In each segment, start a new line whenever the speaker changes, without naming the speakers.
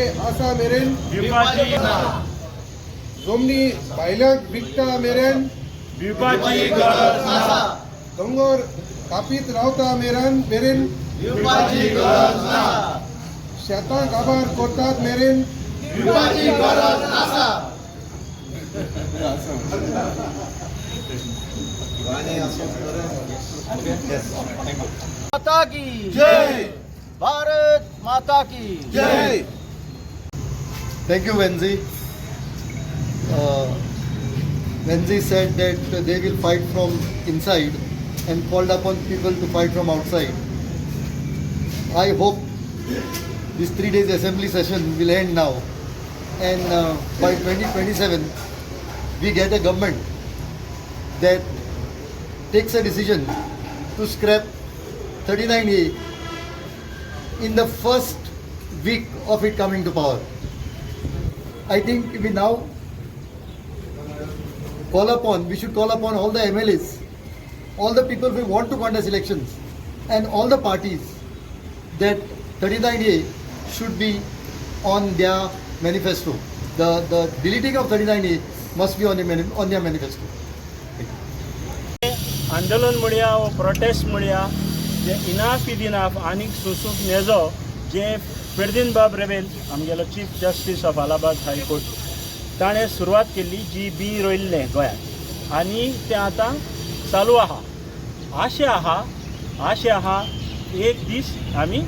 आसा मेरेन जोमनी भायल्याक विकता मेरेन
दिवपाची गरज ना.
दोंगर कापीत रावता मेरेन
दिवपाची गरज ना.
शेतां काबार करतात मेरेन
दिवपाची गरज आसा.
माता की
जय.
भारत माता की
जय.
Thank you, Wenzi. Wenzi said that they will fight from inside and called upon people to fight from outside. I hope this 3 days assembly session will end now, and by 2027 we get a government that takes a decision to scrap 39A in the first week of it coming to power. I think we now we should call upon all the MLAs, all the people who want to contest elections, and all the parties that 39A should be on their manifesto. The deleting of 39A must be on their manifesto.
आंदोलन म्हणया व prostate म्हणया जे enough is enough आनीक सुसूक नेजो जे फेर्दीन बाब रेवेल आमगेलो chief justice of Allahabad high court ताणें सुरवात केल्ली जी बी रोयल्लें गोंयांत आनी तें आतां चालू आहा. आशे आहा एक दीस आमी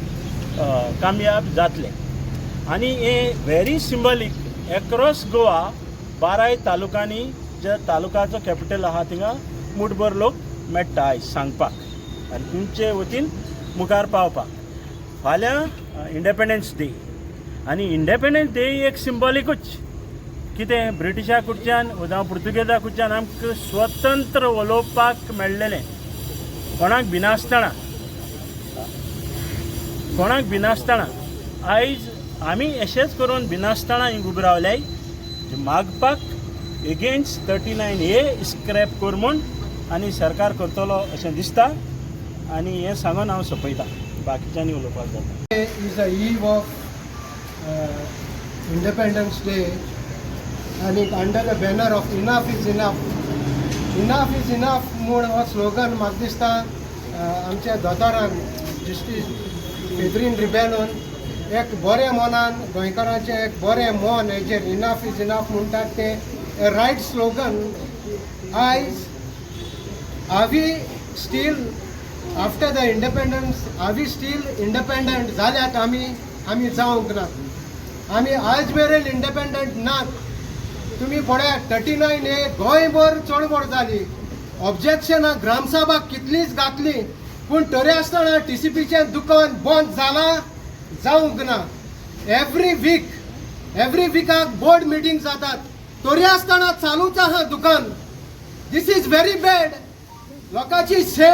कामयाब जातले आनी हें व्हेरी सिंबलीक एक्रॉस गोवा 12 तालुकांनी जे तालुकाचो कॅपिटल आहा थिंगा मुठभर लोक मेळटा आयज सांगपाक आनी तुमचे वतीन मुखार पावपाक. फाल्यां इंडेपेंडन्स डे आनी इंडेपेंडन्स डे एक सिंबॉलिकूच कितें ब्रिटिशा कडच्यान जावं पुर्तुगेजा कडच्यान आमकां स्वतंत्र उलोवपाक मेळ्ळेलें कोणाक भिनासतना आयज आमी अशेंच करून भिनासतना हिंग उबे रावल्याय मागपाक एगेन्स्ट 39A स्क्रॅप कर म्हूण आनी सरकार करतलो अशें दिसता आनी हें सांगून हांव सोंपयतां बाकीच्यांनी उलोवपाक जाता.
is the eve of Independence Day and under the banner of enough is enough. Enough is enough म्हूण हो स्लोगन म्हाका दिसता आमच्या दोतोरान जस्टीस केथरीन रिबेलोन एक बरें मनान गोंयकारांचें एक बरें मन हेजेर इनाफ इज इनाफ म्हणटात तें रायट स्लोगन. आयज आवी स्टील आफ्टर द इंडिपेंडन्स आवी स्टील इंडिपेंडंट जाल्यात आमी जावंक ना. आमी आयज मेरेन इंडिपेंडंट नात. तुमी पळयात 39A गोंयभर चळवळ जाली. ऑब्जेक्शनां ग्रामसभाक कितलींच घातली पूण तरी आसतना TCPचें दुकान बंद जालां जावंक ना. एवरी विकाक बोर्ड मिटींग जातात तरी आसतना चालूच आहा दुकान. This is very bad. लोकांची से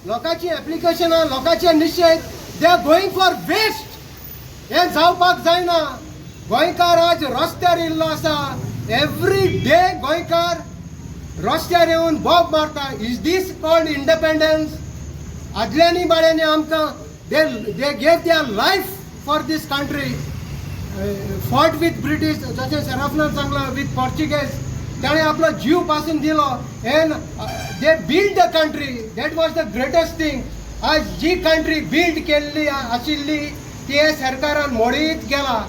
लोकांची एप्लिकेशनां लोकांचे निशेध they are going for waste. हें जावपाक जायना. गोंयकार आज रस्त्यार येयल्लो आसा. एवरी डे गोंयकार रस्त्यार येवन बोब मारता. Is this called independence? आदल्यांनी बाळ्यांनी आमकां they gave their life for this country. Fought with British जशें सराफनान सांगलां वीथ पोर्चुगेज ताणें आपलो जीव पासून दिलो and they build the country. That was the greatest thing. आज जी कंट्री बिल्ड केल्ली आशिल्ली ती हे सरकारान मोडीत गेला.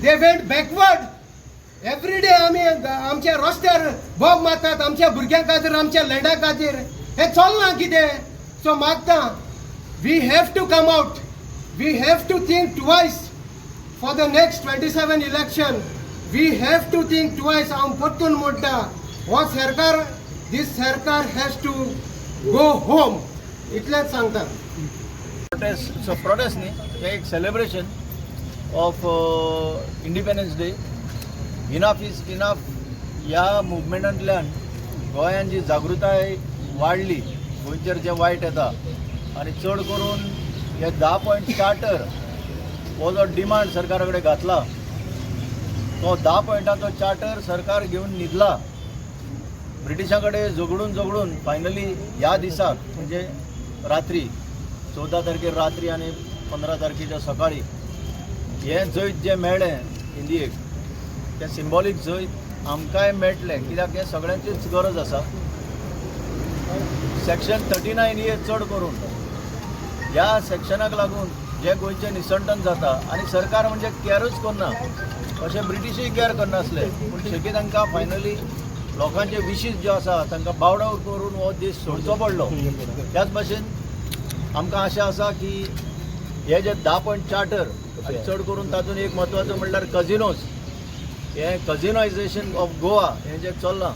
They went backward. Every day आमी आमच्या रस्त्यार बोब मारतात आमच्या भुरग्यां खातीर आमच्या लँडा खातीर. हें चलना कितें. सो मागता we have to come out. We have to think twice for the next 27 election. We have to think twice. हांव परतून म्हणटा हो सरकार दीस सरकार हॅज टू गो होम. इतलेंच सांगता.
प्रोटेस्ट न्ही हे एक celebration of independence day. Enough is enough ह्या मुवमेंटांतल्यान गोंयांत जी जागृताय वाडली गोंयचेर जें वायट येता आनी चड करून हे 10 पॉयंट चार्टर हो जो डिमांड सरकारा कडेन घातला तो 10 पॉयंटाचो चार्टर सरकार घेवन न्हिदला. ब्रिटिशा कडेन झगडून फायनली ह्या दिसाक म्हणजे रात्री 14 तारखेर रात्री आनी 15 तारखेच्या सकाळी हे जैत जे मेळ्ळें इन दी एक तें सिंबॉलीक जंय आमकांय मेळटलें कित्याक हें सगळ्यांचीच गरज आसा. सेक्शन 39A चड करून ह्या सेक्शनाक लागून जे गोंयचें निसंटन जाता आनी सरकार म्हणजे कॅरूच करना अशें ब्रिटिशूय कॅर करनासले पूण शेकी तांकां फायनली लोकांचे विशीस ज्यो आसा तांकां बावड आउट करून हो देश सोडचो पडलो. त्याच भाशेन आमकां आशा आसा की हे जे 10 पॉयंट चार्टर आनी चड करून तातूंत एक म्हत्वाचो म्हणल्यार कजिनोज हे कजिनोयझेशन ऑफ गोवा हें जें चल्लां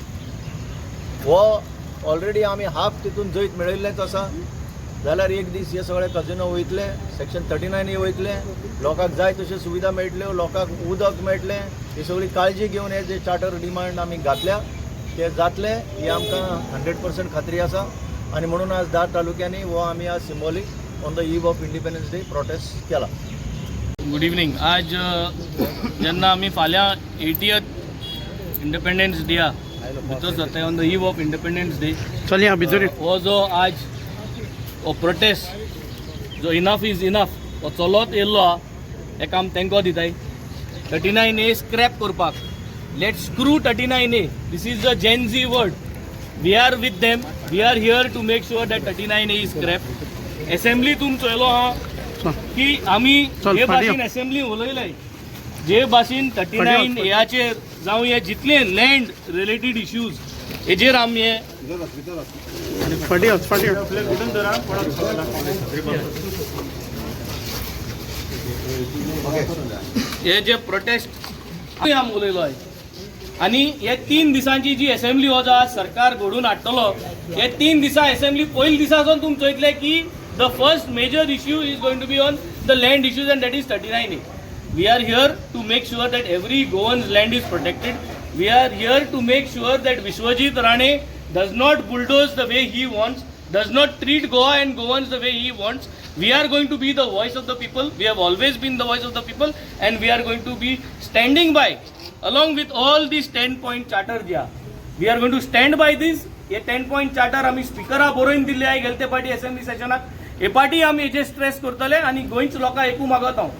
हो ऑलरेडी आमी हाफ तितून जैत मेळयिल्लेंच आसा. जाल्यार एक दीस हे सगळे कजिनो वयतले, सेक्शन 39A वयतले, लोकांक जाय तश्यो सुविधा मेळटल्यो, लोकांक उदक मेळटलें, ही सगळी काळजी घेवन हे जे चार्टर डिमांड आमी घातल्या ते जातले ही आमकां 100% खात्री आसा. आनी म्हणून आज 10 तालुक्यांनी हो आमी आज symbolic on the eve of independence day protest केला.
Good evening. आज जेन्ना आमी फाल्यां 80th इंडिपेंडन्स डे भितर जाता on the eve of independence day हो जो आज हो प्रोटेस्ट जो इनफ इज इनफ हो चलत येयल्लो आहा हेका आमी थँको दिताय. 39A स्क्रॅप करपाक let screw 39A. This is the Gen Z word. We are with them. We are here to make sure that 39A is scrap. एसेंब्लीतून चोयलो आहा की आमी हे भाशेन एसेंब्ली उलयले जे भाशेन 39Aचेर जावं हे जितले लँड रिलेटेड इश्यूज हेजेर आमी हे हे जे प्रोटेस्ट आमी उलयलो आहे आनी हे 3 दिसांची जी एसेंब्ली हो जो आज सरकार घडून हाडटलो हे 3 दिसा एसेंब्ली पयल्या दिसासून तुमी चोयतले की the first major issue is going to be on the land issues and that is 39A. We are here to make sure that every Goan's land is protected. We are here to make sure that Vishwajit Rane does not bulldoze the way he wants, does not treat Goa and Goans the way he wants. We are going to be the voice of the people. We have always been the voice of the people and we are going to be standing by along with all these 10-point charter जे we are going to stand by this. हे 10-point charter आम्ही स्पीकरा बरोवन दिल्ले आहे गेलते party assembly सेशनाक. हे party आम्ही हेजे स्ट्रेस करतले आनी गोंयच लोकांक एकू मागत हांव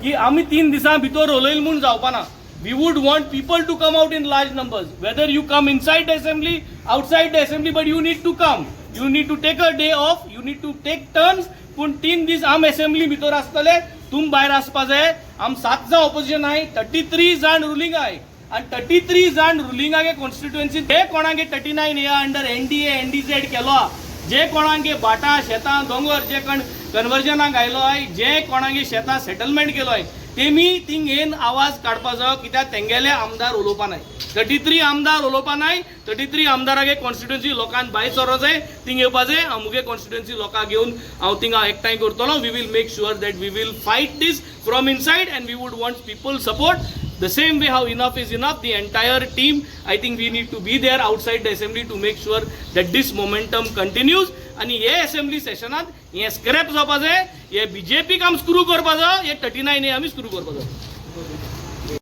की आम्ही 3 दिसां भितर उलयले म्हूण जावपाना. We would want people to come out in large numbers whether you come inside the assembly outside the assembly but you need to come. You need to take a day off. You need to take turns. पूण 3 दीस आम assembly भितर आसतले तुम भायर आसपा जाय. आम 7 जाण ऑपोजिशन आहाय 33 जाण रुलींग आहाय आनी 33 जाण रुलिंगागे कॉन्स्टिट्युएन्सी जे कोणागे 39A अंडर NDA NDZ केलो जे कोणागे बाटा शेतां दोंगर जे कोण कन्वर्जनाक आयलो आहे जे कोणागे शेतां सेटलमेंट केलो आहे तेमी थिंग येन आवाज काडपा जायो कित्याक तेंगेले आमदार उलोवपा नाय. 33 आमदार उलोवपा नाय. 33 आमदारागे कॉन्स्टिट्युएन्सी लोकांक भायर सरो जाय थिंग येवपा जाय. अमुगे कॉन्स्टिट्युएन्सी लोकांक घेवन हांव थिंगा एकठांय करतलो. We will make sure that we will fight this from inside and we would want people support. The same way how enough is enough, the entire team, I think we need to be there outside the assembly to make sure that this momentum continues. आणि हे assembly सेशनात हे scrap जावपा जाय. हे BJP काम screw करपा जाय. हे 39A आमी स्क्रू करपा जाय.